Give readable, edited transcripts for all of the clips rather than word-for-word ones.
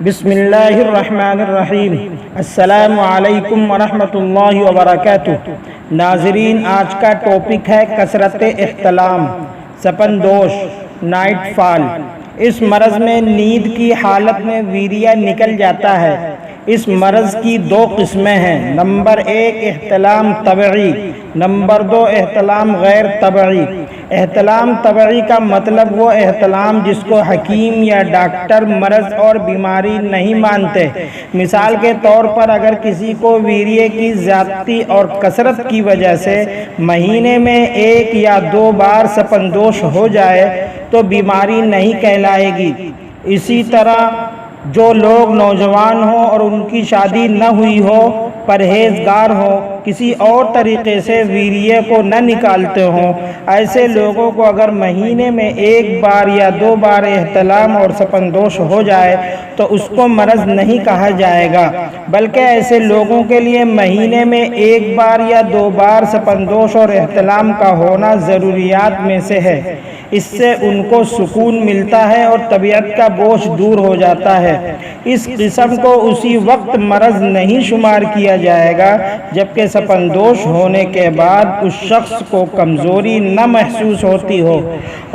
بسم اللہ الرحمن الرحیم۔ السلام علیکم ورحمۃ اللہ وبرکاتہ۔ ناظرین، آج کا ٹاپک ہے کثرت احتلام، سپن دوش، نائٹ فال۔ اس مرض میں نیند کی حالت میں ویریہ نکل جاتا ہے۔ اس مرض کی دو قسمیں ہیں، نمبر 1 احتلام طبعی، نمبر 2 احتلام غیر طبعی۔ احتلام طبعی کا مطلب وہ احتلام جس کو حکیم یا ڈاکٹر مرض اور بیماری نہیں مانتے۔ مثال کے طور پر اگر کسی کو ویریے کی زیادتی اور کثرت کی وجہ سے مہینے میں 1 یا 2 بار سپندوش ہو جائے تو بیماری نہیں کہلائے گی۔ اسی طرح جو لوگ نوجوان ہوں اور ان کی شادی نہ ہوئی ہو، پرہیزگار ہوں، کسی اور طریقے سے ویریے کو نہ نکالتے ہوں، ایسے لوگوں کو اگر مہینے میں 1 بار یا 2 بار احتلام اور سپندوش ہو جائے تو اس کو مرض نہیں کہا جائے گا، بلکہ ایسے لوگوں کے لیے مہینے میں 1 بار یا 2 بار سپندوش اور احتلام کا ہونا ضروریات میں سے ہے۔ اس سے ان کو سکون ملتا ہے اور طبیعت کا بوجھ دور ہو جاتا ہے۔ اس قسم کو اسی وقت مرض نہیں شمار کیا جائے گا جبکہ سپندوش ہونے کے بعد اس شخص کو کمزوری نہ محسوس ہوتی ہو،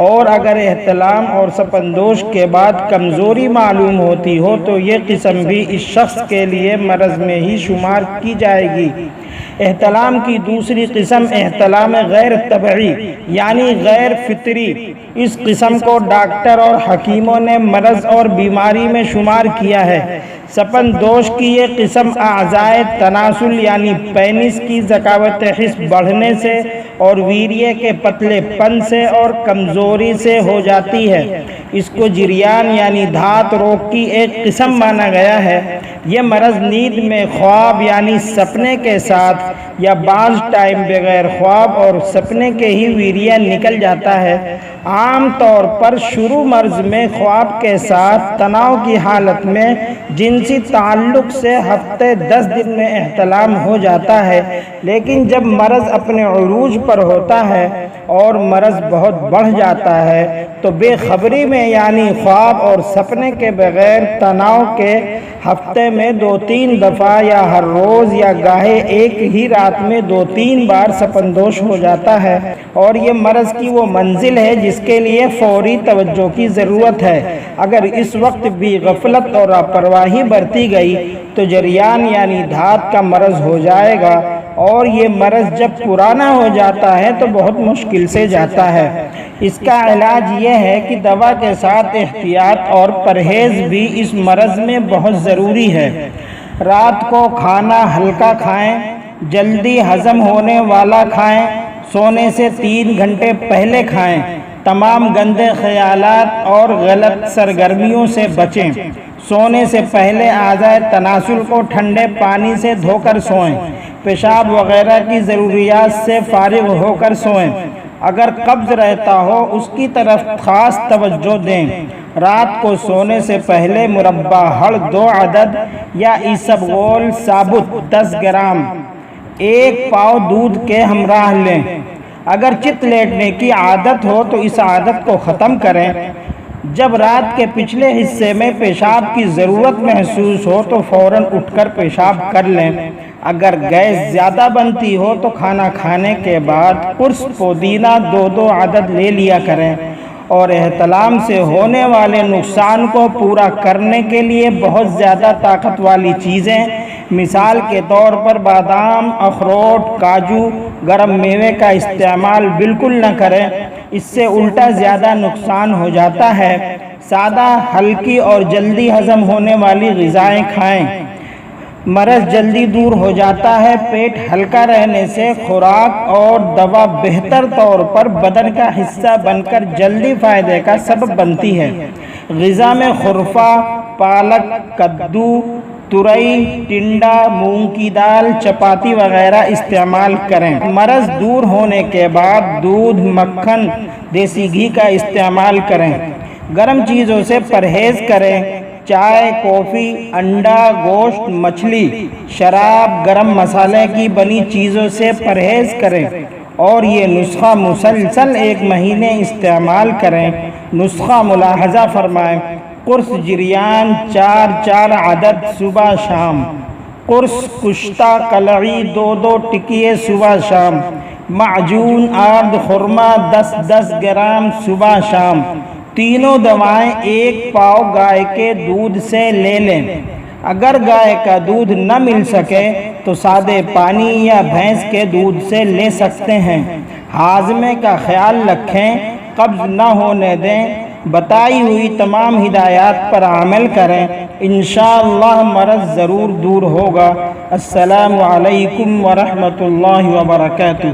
اور اگر احتلام اور سپندوش کے بعد کمزوری معلوم ہوتی ہو تو یہ قسم بھی اس شخص کے لیے مرض میں ہی شمار کی جائے گی۔ احتلام کی دوسری قسم احتلام غیر طبعی یعنی غیر فطری۔ اس قسم کو ڈاکٹر اور حکیموں نے مرض اور بیماری میں شمار کیا ہے۔ سپن دوش کی یہ قسم اعضائے تناسل یعنی پینس کی ذکاوت حس بڑھنے سے اور ویریے کے پتلے پن سے اور کمزوری سے ہو جاتی ہے۔ اس کو جریان یعنی دھات روگ کی ایک قسم مانا گیا ہے۔ یہ مرض نیند میں خواب یعنی سپنے کے ساتھ یا بعض ٹائم بغیر خواب اور سپنے کے ہی ویریہ نکل جاتا ہے۔ عام طور پر شروع مرض میں خواب کے ساتھ تناؤ کی حالت میں جنسی تعلق سے ہفتے 10 دن میں احتلام ہو جاتا ہے، لیکن جب مرض اپنے عروج پر ہوتا ہے اور مرض بہت بڑھ جاتا ہے تو بے خبری میں یعنی خواب اور سپنے کے بغیر تناؤ کے ہفتے میں 2-3 دفعہ یا ہر روز یا گاہے ایک ہی رات میں 2-3 بار سپندوش ہو جاتا ہے، اور یہ مرض کی وہ منزل ہے جس کے لیے فوری توجہ کی ضرورت ہے۔ اگر اس وقت بھی غفلت اور لاپرواہی برتی گئی تو جریان یعنی دھات کا مرض ہو جائے گا، اور یہ مرض جب پرانا ہو جاتا ہے تو بہت مشکل سے جاتا ہے۔ اس کا علاج یہ ہے کہ دوا کے ساتھ احتیاط اور پرہیز بھی اس مرض میں بہت ضروری ہے۔ رات کو کھانا ہلکا کھائیں، جلدی ہضم ہونے والا کھائیں، سونے سے 3 گھنٹے پہلے کھائیں، تمام گندے خیالات اور غلط سرگرمیوں سے بچیں۔ سونے سے پہلے اعضائے تناسل کو ٹھنڈے پانی سے دھو کر سوئیں، پیشاب وغیرہ کی ضروریات سے فارغ ہو کر سوئیں۔ اگر قبض رہتا ہو اس کی طرف خاص توجہ دیں۔ رات کو سونے سے پہلے مربع ہڑ 2 عدد یا اسبغول ثابت 10 گرام 1 پاؤ دودھ کے ہمراہ لیں۔ اگر چت لیٹنے کی عادت ہو تو اس عادت کو ختم کریں۔ جب رات کے پچھلے حصے میں پیشاب کی ضرورت محسوس ہو تو فوراً اٹھ کر پیشاب کر لیں۔ اگر گیس زیادہ بنتی ہو تو کھانا کھانے کے بعد قرص پودینہ 2 عدد لے لیا کریں، اور احتلام سے ہونے والے نقصان کو پورا کرنے کے لیے بہت زیادہ طاقت والی چیزیں، مثال کے طور پر بادام، اخروٹ، کاجو، گرم میوے کا استعمال بالکل نہ کریں، اس سے الٹا زیادہ نقصان ہو جاتا ہے۔ سادہ، ہلکی اور جلدی ہضم ہونے والی غذائیں کھائیں۔ مرض جلدی دور ہو جاتا ہے۔ پیٹ ہلکا رہنے سے خوراک اور دوا بہتر طور پر بدن کا حصہ بن کر جلدی فائدے کا سبب بنتی ہے۔ غذا میں خرفہ، پالک، کدو، ترئی، ٹنڈا، مونگ کی دال، چپاتی وغیرہ استعمال کریں۔ مرض دور ہونے کے بعد دودھ، مکھن، دیسی گھی کا استعمال کریں۔ گرم چیزوں سے پرہیز کریں۔ چائے، کافی، انڈا، گوشت، مچھلی، شراب، گرم مسالے کی بنی چیزوں سے پرہیز کریں، اور یہ نسخہ مسلسل 1 مہینے استعمال کریں۔ نسخہ ملاحظہ فرمائیں۔ قرص جریان 4 عدد صبح شام، قرص کشتہ قلعی 2 ٹکیے صبح شام، معجون آرد خرما 10 گرام صبح شام۔ تینوں دوائیں 1 پاؤ گائے کے دودھ سے لے لیں۔ اگر گائے کا دودھ نہ مل سکے تو سادے پانی یا بھینس کے دودھ سے لے سکتے ہیں۔ ہاضمے کا خیال رکھیں، قبض نہ ہونے دیں، بتائی ہوئی تمام ہدایات پر عمل کریں، انشاءاللہ مرض ضرور دور ہوگا۔ السلام علیکم ورحمۃ اللہ وبرکاتہ۔